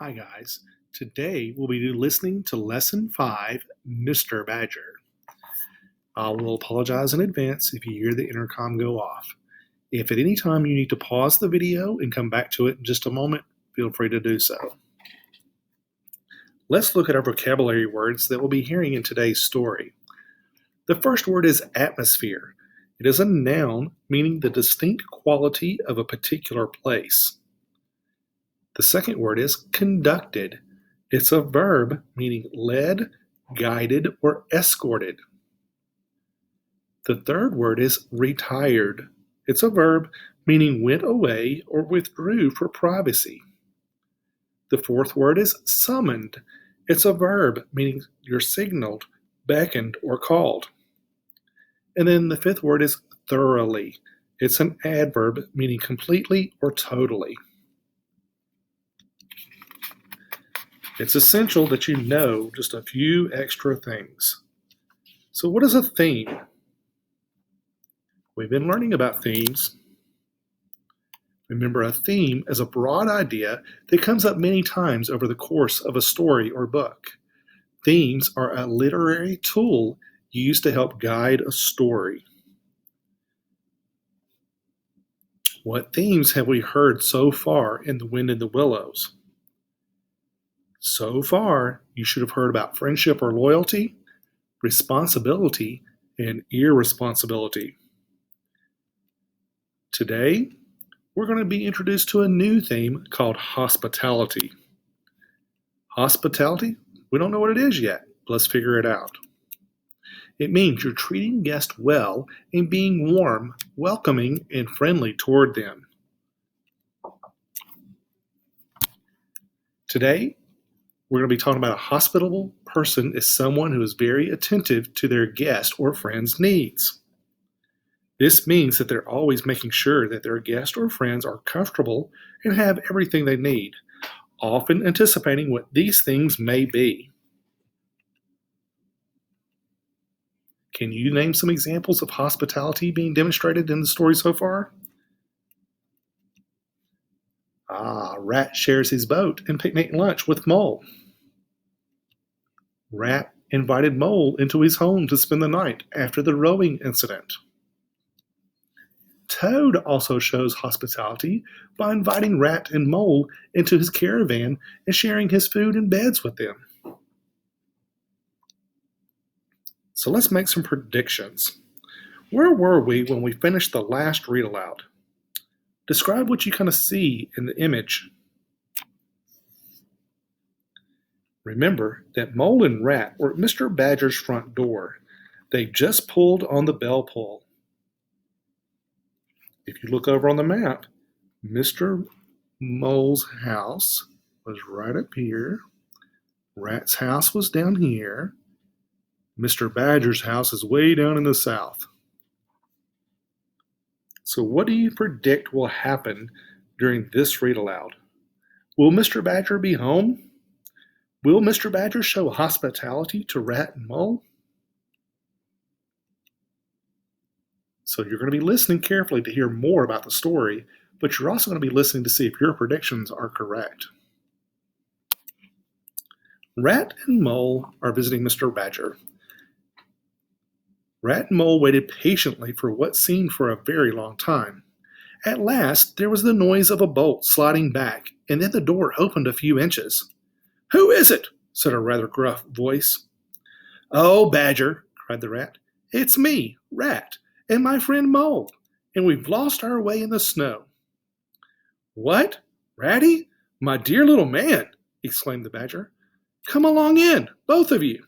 Hi, guys. Today we'll be listening to Lesson 5, Mr. Badger. I will apologize in advance if you hear the intercom go off. If at any time you need to pause the video and come back to it in just a moment, feel free to do so. Let's look at our vocabulary words that we'll be hearing in today's story. The first word is atmosphere. It is a noun meaning the distinct quality of a particular place. The second word is conducted. It's a verb meaning led, guided, or escorted. The third word is retired. It's a verb meaning went away or withdrew for privacy. The fourth word is summoned. It's a verb meaning you're signaled, beckoned, or called. And then the fifth word is thoroughly. It's an adverb meaning completely or totally. It's essential that you know just a few extra things. So what is a theme? We've been learning about themes. Remember, a theme is a broad idea that comes up many times over the course of a story or book. Themes are a literary tool used to help guide a story. What themes have we heard so far in The Wind in the Willows? So far, you should have heard about friendship or loyalty, responsibility, and irresponsibility. Today, we're going to be introduced to a new theme called hospitality. Hospitality? We don't know what it is yet. Let's figure it out. It means you're treating guests well and being warm, welcoming, and friendly toward them. Today, we're going to be talking about a hospitable person is someone who is very attentive to their guest or friend's needs. This means that they're always making sure that their guest or friends are comfortable and have everything they need, often anticipating what these things may be. Can you name some examples of hospitality being demonstrated in the story so far? Rat shares his boat and picnic lunch with Mole. Rat invited Mole into his home to spend the night after the rowing incident. Toad also shows hospitality by inviting Rat and Mole into his caravan and sharing his food and beds with them. So let's make some predictions. Where were we when we finished the last read aloud? Describe what you kind of see in the image. Remember that Mole and Rat were at Mr. Badger's front door. They just pulled on the bell pull. If you look over on the map, Mr. Mole's house was right up here. Rat's house was down here. Mr. Badger's house is way down in the south. So what do you predict will happen during this read aloud? Will Mr. Badger be home? Will Mr. Badger show hospitality to Rat and Mole? So you're going to be listening carefully to hear more about the story, but you're also going to be listening to see if your predictions are correct. Rat and Mole are visiting Mr. Badger. Rat and Mole waited patiently for what seemed for a very long time. At last, there was the noise of a bolt sliding back, and then the door opened a few inches. "Who is it?" said a rather gruff voice. "Oh, Badger," cried the rat. "It's me, Rat, and my friend Mole, and we've lost our way in the snow." "What? Ratty? My dear little man!" exclaimed the Badger. "Come along in, both of you."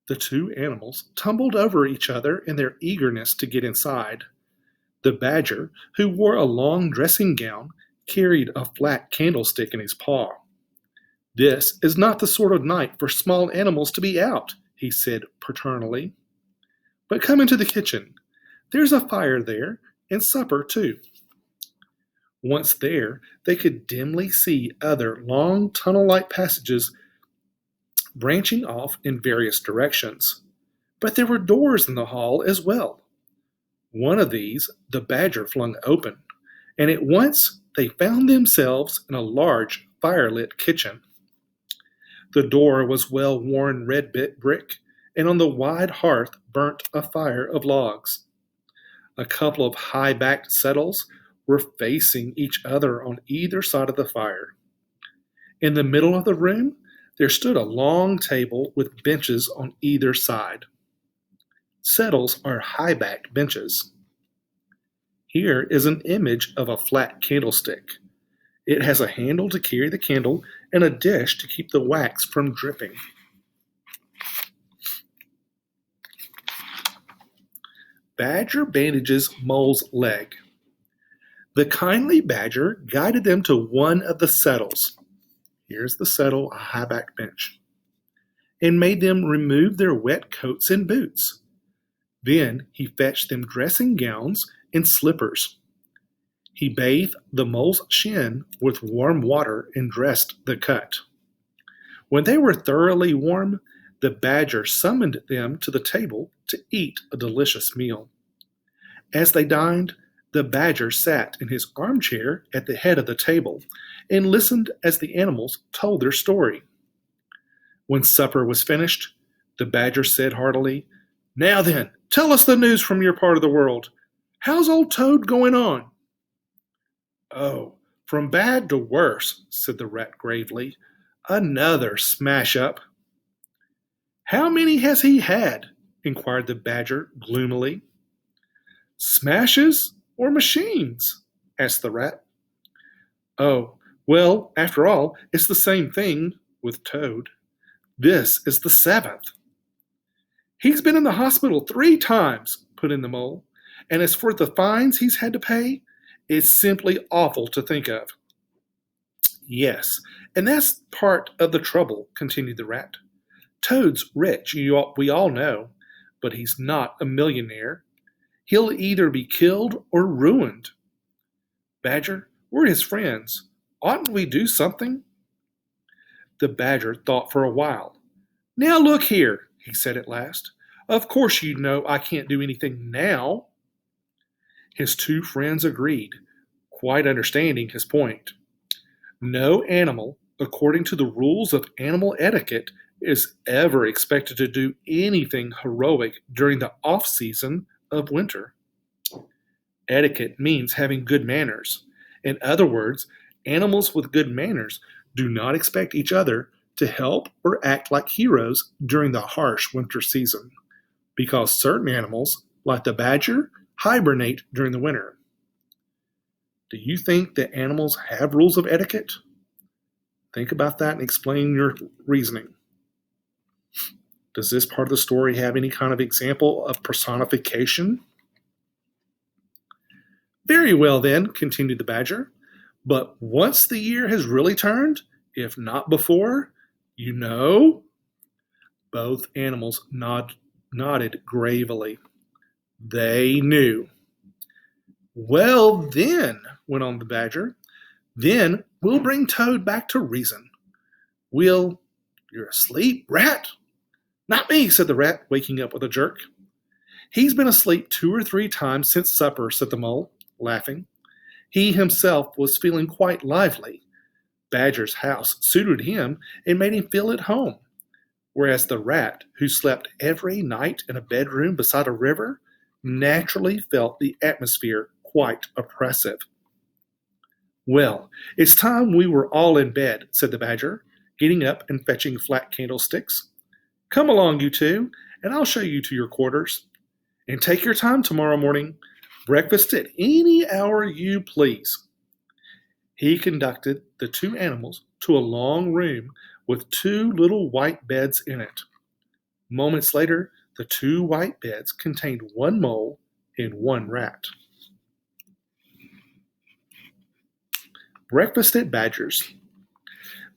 The two animals tumbled over each other in their eagerness to get inside. The Badger, who wore a long dressing gown, carried a flat candlestick in his paw. "This is not the sort of night for small animals to be out," he said paternally. "But come into the kitchen. There's a fire there, and supper too." Once there, they could dimly see other long tunnel-like passages branching off in various directions. But there were doors in the hall as well. One of these the Badger flung open, and at once they found themselves in a large, firelit kitchen. The door was well-worn red brick, and on the wide hearth burnt a fire of logs. A couple of high-backed settles were facing each other on either side of the fire. In the middle of the room, there stood a long table with benches on either side. Settles are high-backed benches. Here is an image of a flat candlestick. It has a handle to carry the candle and a dish to keep the wax from dripping. Badger bandages Mole's leg. The kindly badger guided them to one of the settles. Here's the settle, a high-backed bench, and made them remove their wet coats and boots. Then he fetched them dressing gowns and slippers. He bathed the mole's shin with warm water and dressed the cut. When they were thoroughly warm, the badger summoned them to the table to eat a delicious meal. As they dined, the badger sat in his armchair at the head of the table and listened as the animals told their story. When supper was finished, the badger said heartily, "Now then, tell us the news from your part of the world. How's old Toad going on?" "Oh, from bad to worse," said the rat gravely. "Another smash-up." "How many has he had?" inquired the badger gloomily. "Smashes or machines?" asked the rat. "Oh, well, after all, it's the same thing with Toad. This is the 7th. "He's been in the hospital 3 times, put in the mole. "And as for the fines he's had to pay, it's simply awful to think of." "Yes, and that's part of the trouble," continued the rat. "Toad's rich, we all know, but he's not a millionaire. He'll either be killed or ruined. Badger, we're his friends. Oughtn't we do something?" The badger thought for a while. "Now look here," he said at last. "Of course you know I can't do anything now." His 2 friends agreed, quite understanding his point. No animal, according to the rules of animal etiquette, is ever expected to do anything heroic during the off-season of winter. Etiquette means having good manners. In other words, animals with good manners do not expect each other to help or act like heroes during the harsh winter season, because certain animals, like the badger, hibernate during the winter. Do you think that animals have rules of etiquette? Think about that and explain your reasoning. Does this part of the story have any kind of example of personification? Very well then, continued the badger. But once the year has really turned, if not before, you know? Both animals nodded gravely. They knew. "Well then," went on the badger, "then we'll bring Toad back to reason. You're asleep, rat?" "Not me," said the rat, waking up with a jerk. "He's been asleep 2 or 3 times since supper," said the mole, laughing. He himself was feeling quite lively. Badger's house suited him and made him feel at home, whereas the rat, who slept every night in a bedroom beside a river, naturally felt the atmosphere quite oppressive. "Well, it's time we were all in bed," said the badger, getting up and fetching flat candlesticks. "Come along, you 2, and I'll show you to your quarters. And take your time tomorrow morning. Breakfast at any hour you please." He conducted the 2 animals to a long room with 2 little white beds in it. Moments later, the 2 white beds contained 1 mole and 1 rat. Breakfast at Badger's.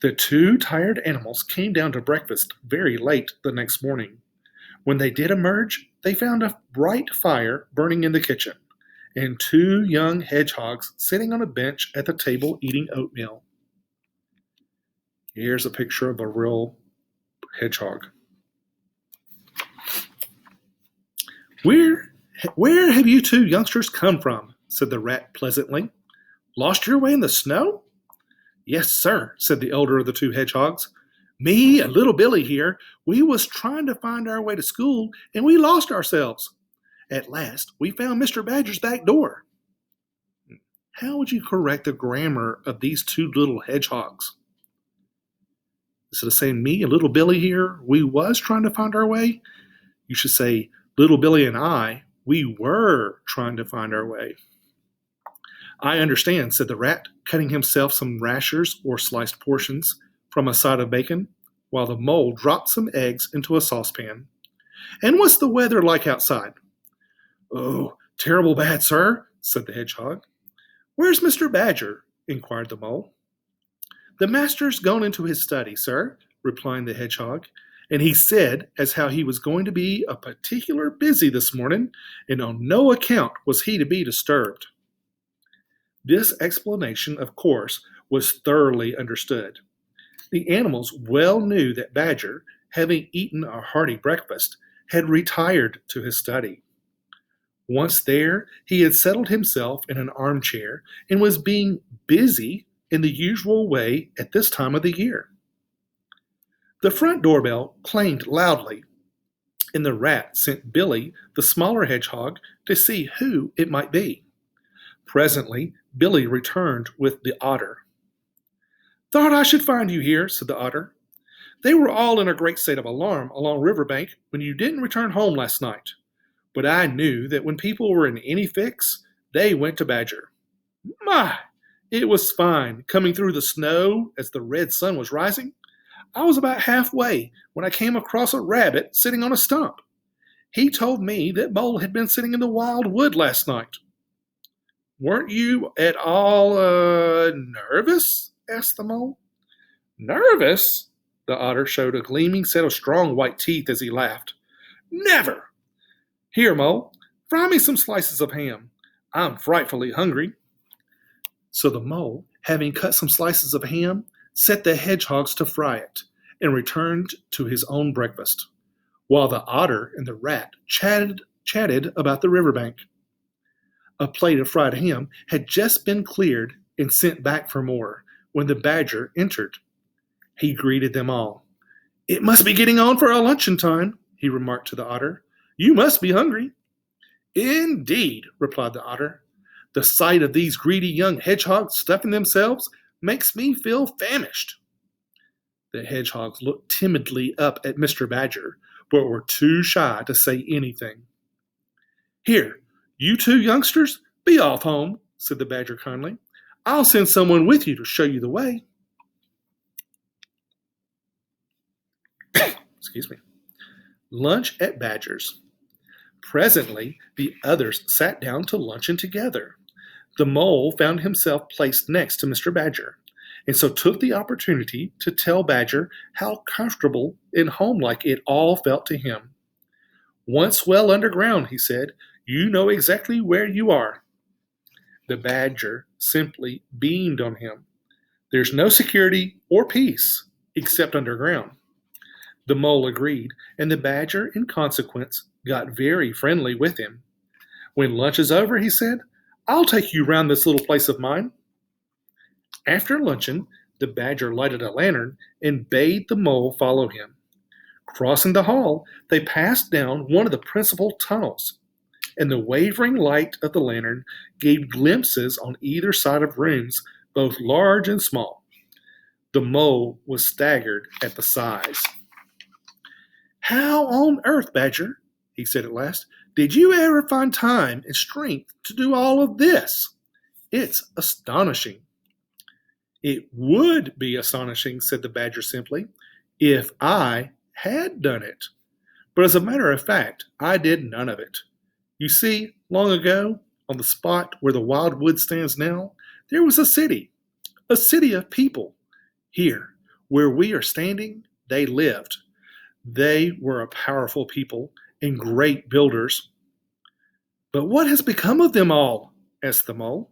The 2 tired animals came down to breakfast very late the next morning. When they did emerge, they found a bright fire burning in the kitchen, and 2 young hedgehogs sitting on a bench at the table eating oatmeal. Here's a picture of a real hedgehog. Where have you 2 youngsters come from?" said the rat pleasantly. "Lost your way in the snow?" Yes, sir, said the elder of the two hedgehogs. Me and little Billy here, we was trying to find our way to school, and we lost ourselves. At last, we found Mr. Badger's back door. How would you correct the grammar of these two little hedgehogs? Instead of saying me and little Billy here, we was trying to find our way, you should say little Billy and I, we were trying to find our way. I understand, said the rat, cutting himself some rashers or sliced portions from a side of bacon, while the mole dropped some eggs into a saucepan. And what's the weather like outside? Oh, terrible bad, sir, said the hedgehog. Where's Mr. Badger? Inquired the mole. The master's gone into his study, sir, replied the hedgehog, and he said as how he was going to be a particular busy this morning, and on no account was he to be disturbed. This explanation, of course, was thoroughly understood. The animals well knew that Badger, having eaten a hearty breakfast, had retired to his study. Once there, he had settled himself in an armchair and was being busy in the usual way at this time of the year. The front doorbell clanged loudly, and the rat sent Billy, the smaller hedgehog, to see who it might be. Presently, Billy returned with the otter. Thought I should find you here, said the otter. They were all in a great state of alarm along Riverbank when you didn't return home last night. But I knew that when people were in any fix, they went to Badger. My, it was fine coming through the snow as the red sun was rising. I was about halfway when I came across a rabbit sitting on a stump. He told me that Mole had been sitting in the wild wood last night. Weren't you at all nervous? Asked the mole. Nervous? The otter showed a gleaming set of strong white teeth as he laughed. Never! Here, Mole, fry me some slices of ham. I'm frightfully hungry. So the mole, having cut some slices of ham, set the hedgehogs to fry it, and returned to his own breakfast, while the otter and the rat chatted about the riverbank. A plate of fried ham had just been cleared and sent back for more when the badger entered. He greeted them all. It must be getting on for our luncheon time, he remarked to the otter. You must be hungry. Indeed, replied the otter. The sight of these greedy young hedgehogs stuffing themselves makes me feel famished. The hedgehogs looked timidly up at Mr. Badger, but were too shy to say anything. Here, you two youngsters, be off home, said the badger kindly. I'll send someone with you to show you the way. Excuse me. Lunch at Badger's. Presently, the others sat down to luncheon together. The mole found himself placed next to Mr. Badger, and so took the opportunity to tell Badger how comfortable and homelike it all felt to him. Once well underground, he said, you know exactly where you are. The badger simply beamed on him. There's no security or peace except underground. The mole agreed, and the badger, in consequence, got very friendly with him. When lunch is over, he said, I'll take you round this little place of mine. After luncheon, the badger lighted a lantern and bade the mole follow him. Crossing the hall, they passed down one of the principal tunnels, and the wavering light of the lantern gave glimpses on either side of rooms, both large and small. The mole was staggered at the size. How on earth, Badger, he said at last, did you ever find time and strength to do all of this? It's astonishing. It would be astonishing, said the badger simply, if I had done it. But as a matter of fact, I did none of it. You see, long ago, on the spot where the wild wood stands now, there was a city of people. Here, where we are standing, they lived. They were a powerful people and great builders. But what has become of them all? Asked the mole.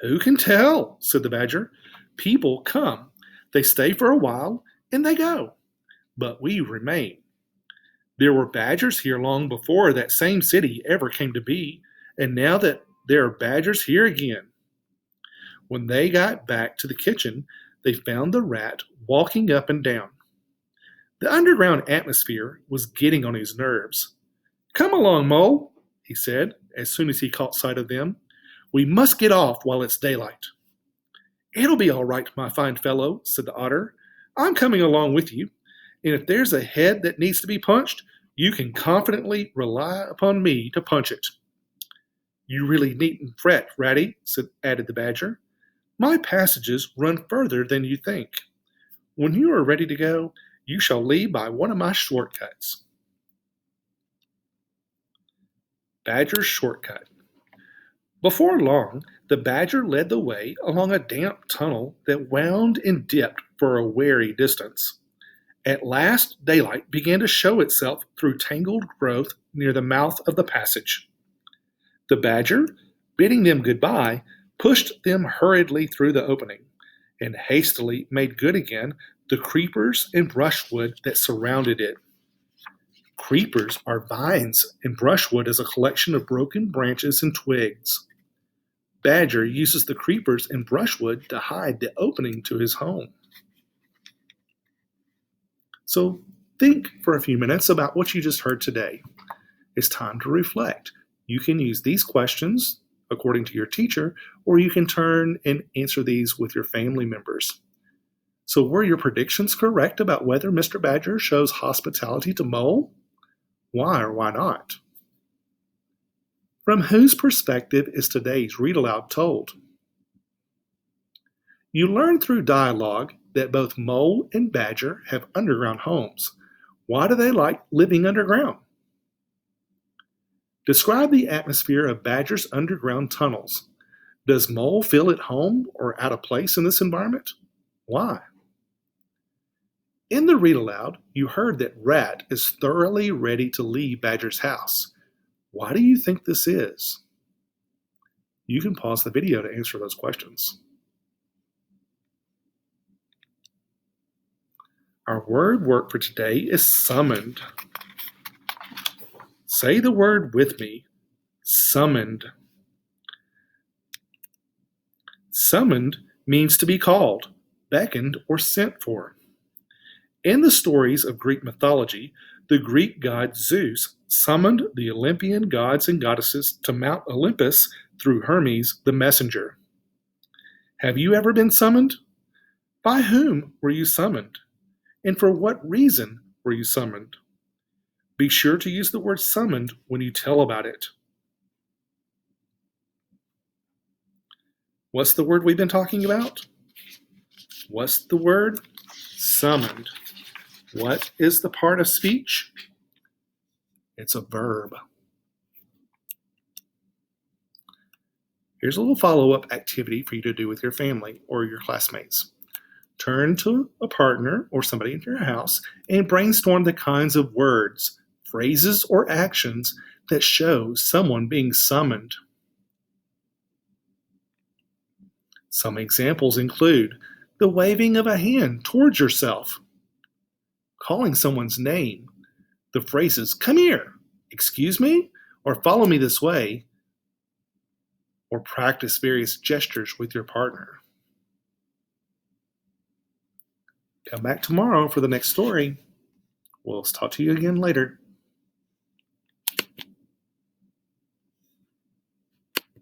Who can tell? Said the badger. People come, they stay for a while, and they go. But we remain. There were badgers here long before that same city ever came to be, and now that there are badgers here again. When they got back to the kitchen, they found the rat walking up and down. The underground atmosphere was getting on his nerves. "Come along, Mole," he said as soon as he caught sight of them. "We must get off while it's daylight." "It'll be all right, my fine fellow," said the otter. "I'm coming along with you, and if there's a head that needs to be punched, you can confidently rely upon me to punch it." "You really needn't fret, Ratty," added the badger. "My passages run further than you think. When you are ready to go, you shall leave by one of my shortcuts." Badger's Shortcut. Before long, the badger led the way along a damp tunnel that wound and dipped for a wary distance. At last, daylight began to show itself through tangled growth near the mouth of the passage. The badger, bidding them goodbye, pushed them hurriedly through the opening, and hastily made good again the creepers and brushwood that surrounded it. Creepers are vines, and brushwood is a collection of broken branches and twigs. Badger uses the creepers and brushwood to hide the opening to his home. So think for a few minutes about what you just heard today. It's time to reflect. You can use these questions according to your teacher, or you can turn and answer these with your family members. So were your predictions correct about whether Mr. Badger shows hospitality to Mole? Why or why not? From whose perspective is today's read aloud told? You learn through dialogue that both Mole and Badger have underground homes. Why do they like living underground? Describe the atmosphere of Badger's underground tunnels. Does Mole feel at home or out of place in this environment? Why? In the read aloud, you heard that Rat is thoroughly ready to leave Badger's house. Why do you think this is? You can pause the video to answer those questions. Our word work for today is summoned. Say the word with me. Summoned. Summoned means to be called, beckoned, or sent for. In the stories of Greek mythology, the Greek god Zeus summoned the Olympian gods and goddesses to Mount Olympus through Hermes the messenger. Have you ever been summoned? By whom were you summoned? And for what reason were you summoned? Be sure to use the word summoned when you tell about it. What's the word we've been talking about? What's the word? Summoned. What is the part of speech? It's a verb. Here's a little follow-up activity for you to do with your family or your classmates. Turn to a partner or somebody in your house and brainstorm the kinds of words, phrases, or actions that show someone being summoned. Some examples include the waving of a hand towards yourself, calling someone's name, the phrases, "Come here," "Excuse me," or "Follow me this way," or practice various gestures with your partner. Come back tomorrow for the next story. We'll talk to you again later.